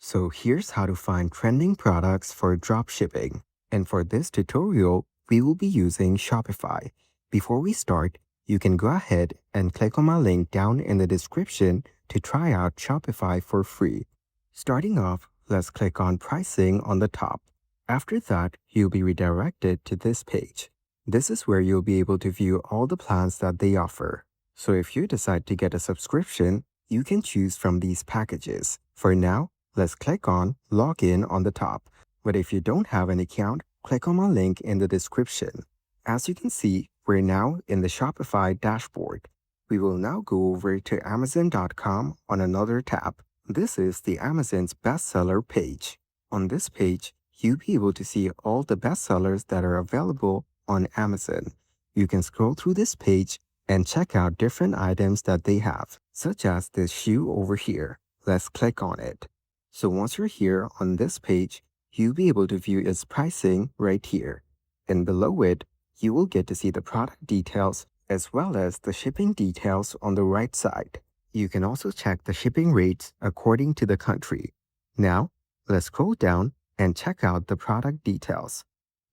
So here's how to find trending products for dropshipping. And for this tutorial, we will be using Shopify. Before we start, you can go ahead and click on my link down in the description to try out Shopify for free. Starting off, let's click on pricing on the top. After that, you'll be redirected to this page. This is where you'll be able to view all the plans that they offer. So if you decide to get a subscription, you can choose from these packages. For now, let's click on Login on the top. But if you don't have an account, click on my link in the description. As you can see, we're now in the Shopify dashboard. We will now go over to Amazon.com on another tab. This is the Amazon's bestseller page. On this page, you'll be able to see all the bestsellers that are available on Amazon. You can scroll through this page and check out different items that they have, such as this shoe over here. Let's click on it. So once you're here on this page, you'll be able to view its pricing right here. And below it, you will get to see the product details as well as the shipping details on the right side. You can also check the shipping rates according to the country. Now, let's scroll down and check out the product details.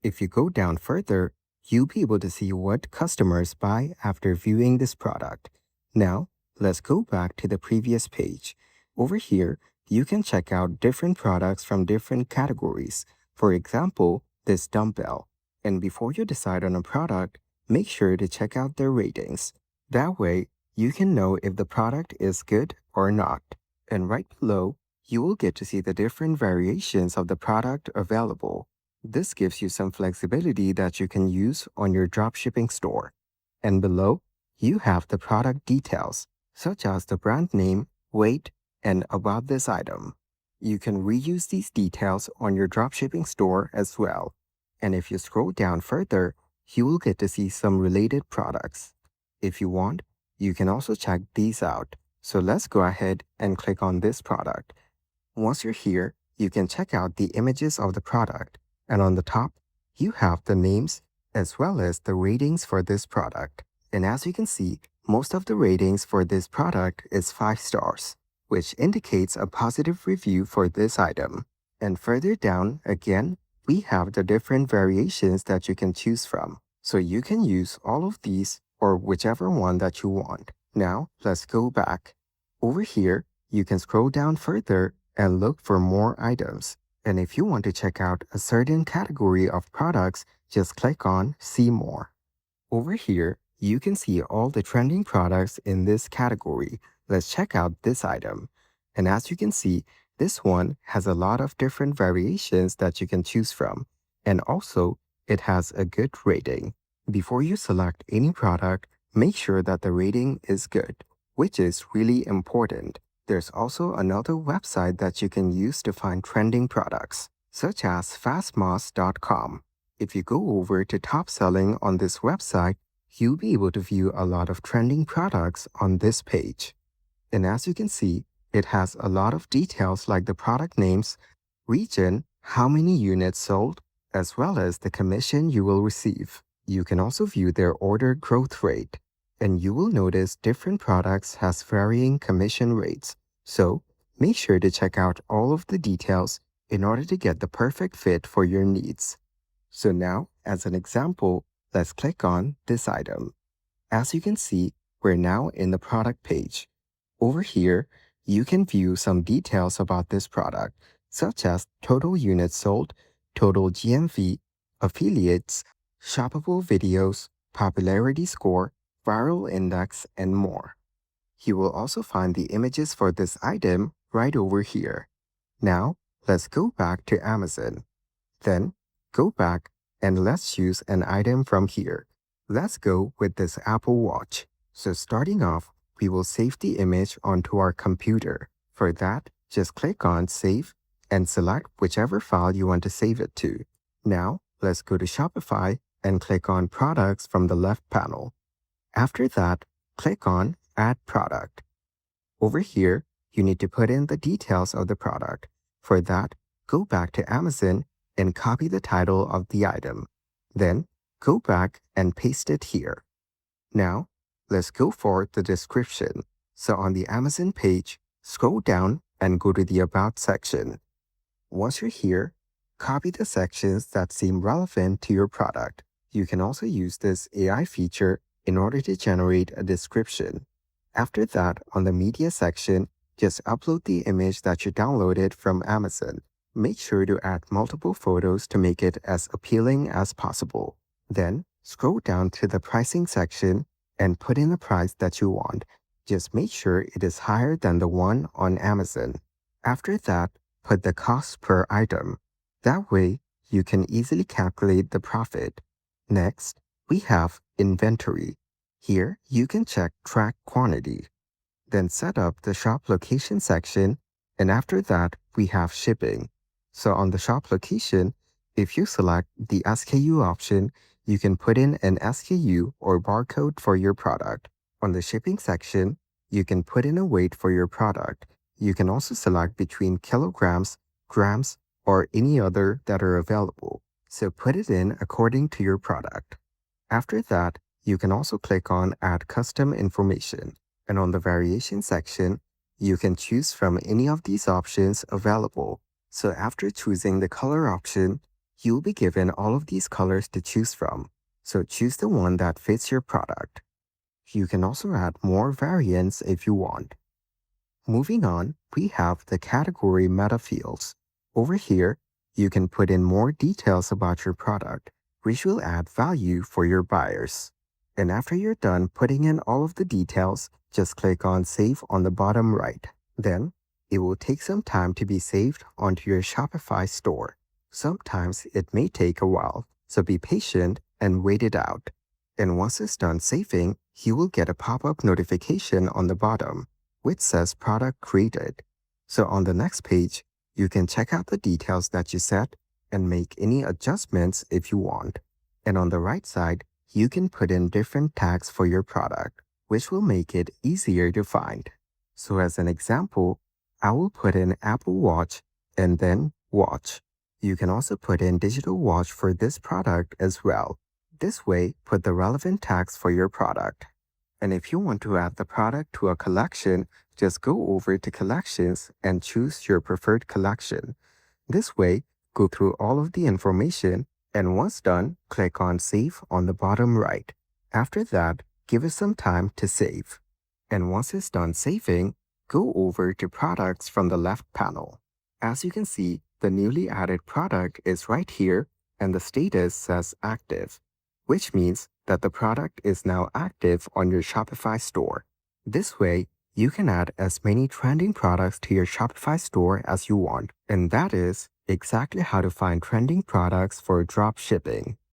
If you go down further, you'll be able to see what customers buy after viewing this product. Now, let's go back to the previous page. Over here, you can check out different products from different categories. For example, this dumbbell. And before you decide on a product, make sure to check out their ratings. That way, you can know if the product is good or not. And right below, you will get to see the different variations of the product available. This gives you some flexibility that you can use on your dropshipping store. And below, you have the product details, such as the brand name, weight, and about this item. You can reuse these details on your dropshipping store as well. And if you scroll down further, you will get to see some related products. If you want, you can also check these out. So let's go ahead and click on this product. Once you're here, you can check out the images of the product. And on the top, you have the names as well as the ratings for this product. And as you can see, most of the ratings for this product is 5 stars, which indicates a positive review for this item. And further down, again, we have the different variations that you can choose from. So you can use all of these or whichever one that you want. Now, let's go back. Over here, you can scroll down further and look for more items. And if you want to check out a certain category of products, just click on See More. Over here, you can see all the trending products in this category. Let's check out this item. And as you can see, this one has a lot of different variations that you can choose from. And also, it has a good rating. Before you select any product, make sure that the rating is good, which is really important. There's also another website that you can use to find trending products, such as fastmoss.com. If you go over to top selling on this website, you'll be able to view a lot of trending products on this page. And as you can see, it has a lot of details like the product names, region, how many units sold, as well as the commission you will receive. You can also view their order growth rate, and you will notice different products has varying commission rates. So, make sure to check out all of the details in order to get the perfect fit for your needs. So now, as an example, let's click on this item. As you can see, we're now in the product page. Over here, you can view some details about this product, such as total units sold, total GMV, affiliates, shoppable videos, popularity score, viral index, and more. You will also find the images for this item right over here. Now, let's go back to Amazon. Then, go back and let's choose an item from here. Let's go with this Apple Watch. So starting off, we will save the image onto our computer. For that, just click on Save and select whichever file you want to save it to. Now, let's go to Shopify and click on Products from the left panel. After that, click on Add Product. Over here, you need to put in the details of the product. For that, go back to Amazon and copy the title of the item. Then, go back and paste it here. Now, let's go for the description. So on the Amazon page, scroll down and go to the About section. Once you're here, copy the sections that seem relevant to your product. You can also use this AI feature in order to generate a description. After that, on the media section, just upload the image that you downloaded from Amazon. Make sure to add multiple photos to make it as appealing as possible. Then, scroll down to the pricing section and put in the price that you want. Just make sure it is higher than the one on Amazon. After that, put the cost per item. That way, you can easily calculate the profit. Next, we have inventory. Here, you can check track quantity. Then set up the shop location section, and after that, we have shipping. So on the shop location, if you select the SKU option, you can put in an SKU or barcode for your product. On the shipping section, you can put in a weight for your product. You can also select between kilograms, grams, or any other that are available. So put it in according to your product. After that, you can also click on Add Custom Information. And on the variation section, you can choose from any of these options available. So after choosing the color option, you'll be given all of these colors to choose from. So choose the one that fits your product. You can also add more variants if you want. Moving on, we have the category meta fields. Over here, you can put in more details about your product, which will add value for your buyers. And after you're done putting in all of the details, just click on Save on the bottom right. Then, it will take some time to be saved onto your Shopify store. Sometimes it may take a while, so be patient and wait it out. And once it's done saving, you will get a pop-up notification on the bottom, which says Product Created. So on the next page, you can check out the details that you set and make any adjustments if you want. And on the right side, you can put in different tags for your product, which will make it easier to find. So as an example, I will put in Apple Watch and then Watch. You can also put in digital watch for this product as well. This way, put the relevant tags for your product. And if you want to add the product to a collection, just go over to Collections and choose your preferred collection. This way, go through all of the information, and once done, click on Save on the bottom right. After that, give it some time to save. And once it's done saving, go over to Products from the left panel. As you can see, the newly added product is right here, and the status says Active, which means that the product is now active on your Shopify store. This way, you can add as many trending products to your Shopify store as you want. And that is exactly how to find trending products for drop shipping.